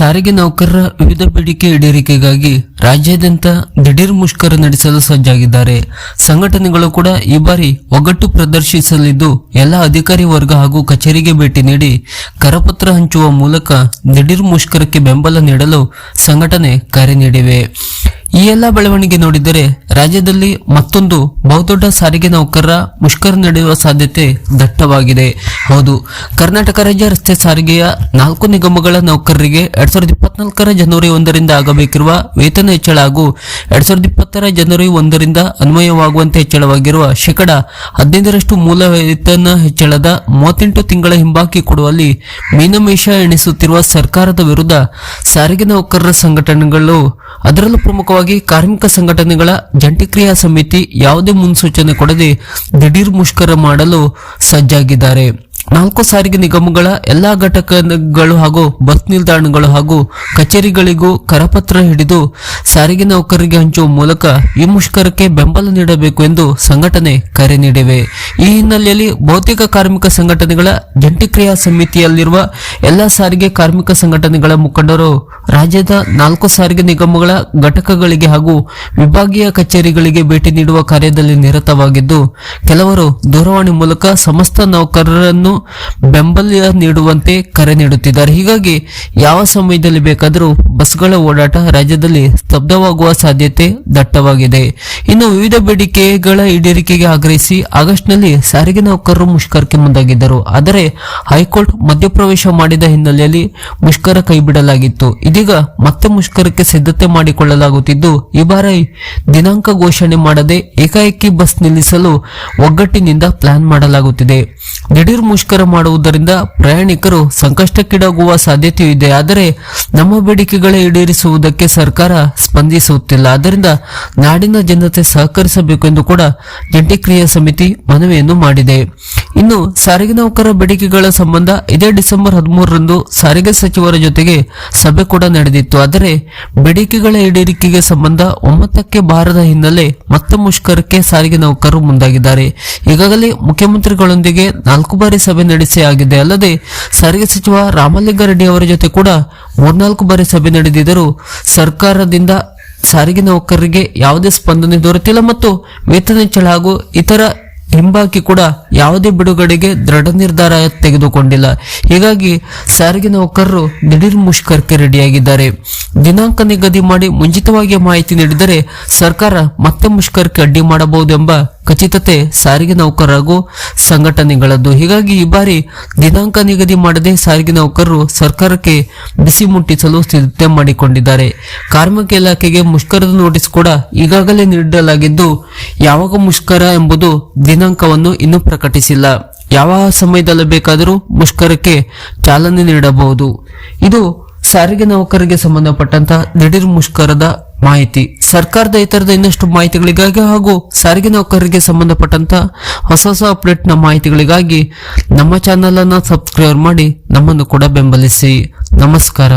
ಸಾರಿಗೆ ನೌಕರರ ವಿವಿಧ ಬೇಡಿಕೆ ಈಡೇರಿಕೆಗಾಗಿ ರಾಜ್ಯಾದ್ಯಂತ ದಿಢೀರ್ ಮುಷ್ಕರ ನಡೆಸಲು ಸಜ್ಜಾಗಿದ್ದಾರೆ. ಸಂಘಟನೆಗಳು ಕೂಡ ಈ ಬಾರಿ ಒಗ್ಗಟ್ಟು ಪ್ರದರ್ಶಿಸಲಿದ್ದು ಎಲ್ಲ ಅಧಿಕಾರಿ ವರ್ಗ ಹಾಗೂ ಕಚೇರಿಗೆ ಭೇಟಿ ನೀಡಿ ಕರಪತ್ರ ಹಂಚುವ ಮೂಲಕ ದಿಢೀರ್ ಮುಷ್ಕರಕ್ಕೆ ಬೆಂಬಲ ನೀಡಲು ಸಂಘಟನೆ ಕರೆ ನೀಡಿವೆ. ಈ ಎಲ್ಲ ಬೆಳವಣಿಗೆ ನೋಡಿದರೆ ರಾಜ್ಯದಲ್ಲಿ ಮತ್ತೊಂದು ಬಹುದೊಡ್ಡ ಸಾರಿಗೆ ನೌಕರರ ಮುಷ್ಕರ ನಡೆಯುವ ಸಾಧ್ಯತೆ ದಟ್ಟವಾಗಿದೆ. ಹೌದು, ಕರ್ನಾಟಕ ರಾಜ್ಯ ರಸ್ತೆ ಸಾರಿಗೆಯ 4 ನಿಗಮಗಳ ನೌಕರರಿಗೆ 2024 ಜನವರಿ 1ರಿಂದ ಆಗಬೇಕಿರುವ ವೇತನ ಹೆಚ್ಚಳ ಹಾಗೂ 2020 ಜನವರಿ 1ರಿಂದ ಅನ್ವಯವಾಗುವಂತೆ ಹೆಚ್ಚಳವಾಗಿರುವ ಶೇಕಡಾ 15ರಷ್ಟು ಮೂಲ ವೇತನ ಹೆಚ್ಚಳದ 38 ತಿಂಗಳ ಹಿಂಬಾಕಿ ಕೊಡುವಲ್ಲಿ ಮೀನಮೇಷ ಎಣಿಸುತ್ತಿರುವ ಸರ್ಕಾರದ ವಿರುದ್ಧ ಸಾರಿಗೆ ನೌಕರರ ಸಂಘಟನೆಗಳು, ಅದರಲ್ಲೂ ಪ್ರಮುಖವಾಗಿ ಕಾರ್ಮಿಕ ಸಂಘಟನೆಗಳ ಜಂಟಿ ಕ್ರಿಯಾ ಸಮಿತಿ ಯಾವುದೇ ಮುನ್ಸೂಚನೆ ಕೊಡದೆ ದಿಢೀರ್ ಮುಷ್ಕರ ಮಾಡಲು ಸಜ್ಜಾಗಿದ್ದಾರೆ. 4 ಸಾರಿಗೆ ನಿಗಮಗಳ ಎಲ್ಲಾ ಘಟಕಗಳು ಹಾಗೂ ಬಸ್ ನಿಲ್ದಾಣಗಳು ಹಾಗೂ ಕಚೇರಿಗಳಿಗೂ ಕರಪತ್ರ ಹಿಡಿದು ಸಾರಿಗೆ ನೌಕರರಿಗೆ ಹಂಚುವ ಮೂಲಕ ಈ ಮುಷ್ಕರಕ್ಕೆ ಬೆಂಬಲ ನೀಡಬೇಕು ಎಂದು ಸಂಘಟನೆ ಕರೆ ನೀಡಿವೆ. ಈ ಹಿನ್ನೆಲೆಯಲ್ಲಿ ಬಹುತೇಕ ಕಾರ್ಮಿಕ ಸಂಘಟನೆಗಳ ಜಂಟಿ ಕ್ರಿಯಾ ಸಮಿತಿಯಲ್ಲಿರುವ ಎಲ್ಲಾ ಸಾರಿಗೆ ಕಾರ್ಮಿಕ ಸಂಘಟನೆಗಳ ಮುಖಂಡರು ರಾಜ್ಯದ 4 ಸಾರಿಗೆ ನಿಗಮಗಳ ಘಟಕಗಳಿಗೆ ಹಾಗೂ ವಿಭಾಗೀಯ ಕಚೇರಿಗಳಿಗೆ ಭೇಟಿ ನೀಡುವ ಕಾರ್ಯದಲ್ಲಿ ನಿರತವಾಗಿದ್ದು, ಕೆಲವರು ದೂರವಾಣಿ ಮೂಲಕ ಸಮಸ್ತ ನೌಕರರನ್ನು ಬೆಂಬಲ ನೀಡುವಂತೆ ಕರೆ ನೀಡುತ್ತಿದ್ದಾರೆ. ಹೀಗಾಗಿ ಯಾವ ಸಮಯದಲ್ಲಿ ಬೇಕಾದರೂ ಬಸ್ಗಳ ಓಡಾಟ ರಾಜ್ಯದಲ್ಲಿ ಸ್ತಬ್ಧವಾಗುವ ಸಾಧ್ಯತೆ ದಟ್ಟವಾಗಿದೆ. ಇನ್ನು ವಿವಿಧ ಬೇಡಿಕೆಗಳ ಈಡೇರಿಕೆಗೆ ಆಗ್ರಹಿಸಿ ಆಗಸ್ಟ್ನಲ್ಲಿ ಸಾರಿಗೆ ನೌಕರರು ಮುಷ್ಕರಕ್ಕೆ ಮುಂದಾಗಿದ್ದರು. ಆದರೆ ಹೈಕೋರ್ಟ್ ಮಧ್ಯಪ್ರವೇಶ ಮಾಡಿದ ಹಿನ್ನೆಲೆಯಲ್ಲಿ ಮುಷ್ಕರ ಕೈಬಿಡಲಾಗಿತ್ತು. ಇದೀಗ ಮತ್ತೆ ಮುಷ್ಕರಕ್ಕೆ ಸಿದ್ಧತೆ ಮಾಡಿಕೊಳ್ಳಲಾಗುತ್ತಿದ್ದು, ಈ ಬಾರಿ ದಿನಾಂಕ ಘೋಷಣೆ ಮಾಡದೆ ಏಕಾಏಕಿ ಬಸ್ ನಿಲ್ಲಿಸಲು ಒಗ್ಗಟ್ಟಿನಿಂದ ಪ್ಲಾನ್ ಮಾಡಲಾಗುತ್ತಿದೆ. ದಿಢೀರ್ ಮುಷ್ಕರ ಮಾಡುವುದರಿಂದ ಪ್ರಯಾಣಿಕರು ಸಂಕಷ್ಟಕ್ಕೀಡಾಗುವ ಸಾಧ್ಯತೆಯೂ ಇದೆ. ಆದರೆ ನಮ್ಮ ಬೇಡಿಕೆಗಳ ಈಡೇರಿಸುವುದಕ್ಕೆ ಸರ್ಕಾರ ಸ್ಪಂದಿಸುತ್ತಿಲ್ಲ. ಆದ್ದರಿಂದ ನಾಡಿನ ಜನತೆ ಸಹಕರಿಸಬೇಕು ಎಂದು ಕೂಡ ಜಂಟಿ ಕ್ರಿಯಾ ಸಮಿತಿ ಮನವಿಯನ್ನು ಮಾಡಿದೆ. ಇನ್ನು ಸಾರಿಗೆ ನೌಕರರ ಬೇಡಿಕೆಗಳ ಸಂಬಂಧ ಇದೇ ಡಿಸೆಂಬರ್ 13ರಂದು ಸಾರಿಗೆ ಸಚಿವರ ಜೊತೆಗೆ ಸಭೆ ಕೂಡ ನಡೆದಿತ್ತು. ಆದರೆ ಬೇಡಿಕೆಗಳ ಈಡೇರಿಕೆಗೆ ಸಂಬಂಧ ಒಮ್ಮತಕ್ಕೆ ಬಾರದ ಹಿನ್ನೆಲೆ ಮತ್ತೆ ಮುಷ್ಕರಕ್ಕೆ ಸಾರಿಗೆ ನೌಕರರು ಮುಂದಾಗಿದ್ದಾರೆ. ಈಗಾಗಲೇ ಮುಖ್ಯಮಂತ್ರಿಗಳೊಂದಿಗೆ 4 ಬಾರಿ ಸಭೆ ನಡೆಸಿ ಆಗಿದೆ. ಅಲ್ಲದೆ ಸಾರಿಗೆ ಸಚಿವ ರಾಮಲಿಂಗಾರೆಡ್ಡಿ ಅವರ ಜೊತೆ ಕೂಡ 3-4 ಬಾರಿ ಸಭೆ ನಡೆದಿದ್ದರೂ ಸರ್ಕಾರದಿಂದ ಸಾರಿಗೆ ನೌಕರರಿಗೆ ಯಾವುದೇ ಸ್ಪಂದನೆ ದೊರೆತಿಲ್ಲ ಮತ್ತು ವೇತನ ಹೆಚ್ಚಳ ಹಾಗೂ ಇತರ ಹಿಂಬಾಕಿ ಕೂಡ ಯಾವುದೇ ಬಿಡುಗಡೆಗೆ ದೃಢ ನಿರ್ಧಾರ ತೆಗೆದುಕೊಂಡಿಲ್ಲ. ಹೀಗಾಗಿ ಸಾರಿಗೆ ನೌಕರರು ದಿಢೀರ್ ಮುಷ್ಕರಕ್ಕೆ ರೆಡಿಯಾಗಿದ್ದಾರೆ. ದಿನಾಂಕ ನಿಗದಿ ಮಾಡಿ ಮುಂಚಿತವಾಗಿ ಮಾಹಿತಿ ನೀಡಿದರೆ ಸರ್ಕಾರ ಮತ್ತೆ ಮುಷ್ಕರಕ್ಕೆ ಅಡ್ಡಿ ಮಾಡಬಹುದೆಂಬ ಖಚಿತತೆ ಸಾರಿಗೆ ನೌಕರರ ಹಾಗೂ ಸಂಘಟನೆಗಳದ್ದು. ಹೀಗಾಗಿ ಈ ಬಾರಿ ದಿನಾಂಕ ನಿಗದಿ ಮಾಡದೆ ಸಾರಿಗೆ ನೌಕರರು ಸರ್ಕಾರಕ್ಕೆ ಬಿಸಿ ಮುಟ್ಟಿಸಲು ಸಿದ್ಧತೆ ಮಾಡಿಕೊಂಡಿದ್ದಾರೆ. ಕಾರ್ಮಿಕ ಇಲಾಖೆಗೆ ಮುಷ್ಕರದ ನೋಟಿಸ್ ಕೂಡ ಈಗಾಗಲೇ ನೀಡಲಾಗಿದ್ದು, ಯಾವಾಗ ಮುಷ್ಕರ ಎಂಬುದು ದಿನಾಂಕವನ್ನು ಇನ್ನೂ ಪ್ರಕಟಿಸಿಲ್ಲ. ಯಾವ ಸಮಯದಲ್ಲಿ ಬೇಕಾದರೂ ಮುಷ್ಕರಕ್ಕೆ ಚಾಲನೆ ನೀಡಬಹುದು. ಇದು ಸಾರಿಗೆ ನೌಕರರಿಗೆ ಸಂಬಂಧಪಟ್ಟಂತ ದಿಢೀರ್ ಮುಷ್ಕರದ ಮಾಹಿತಿ. ಸರ್ಕಾರದ ಇತರದ ಇನ್ನಷ್ಟು ಮಾಹಿತಿಗಳಿಗಾಗಿ ಹಾಗೂ ಸಾರಿಗೆ ನೌಕರರಿಗೆ ಸಂಬಂಧಪಟ್ಟಂತ ಹೊಸ ಅಪ್ಡೇಟ್ ನ ಮಾಹಿತಿಗಳಿಗಾಗಿ ನಮ್ಮ ಚಾನೆಲ್ ಅನ್ನು ಸಬ್ಸ್ಕ್ರೈಬ್ ಮಾಡಿ ನಮ್ಮನ್ನು ಕೂಡ ಬೆಂಬಲಿಸಿ. ನಮಸ್ಕಾರ.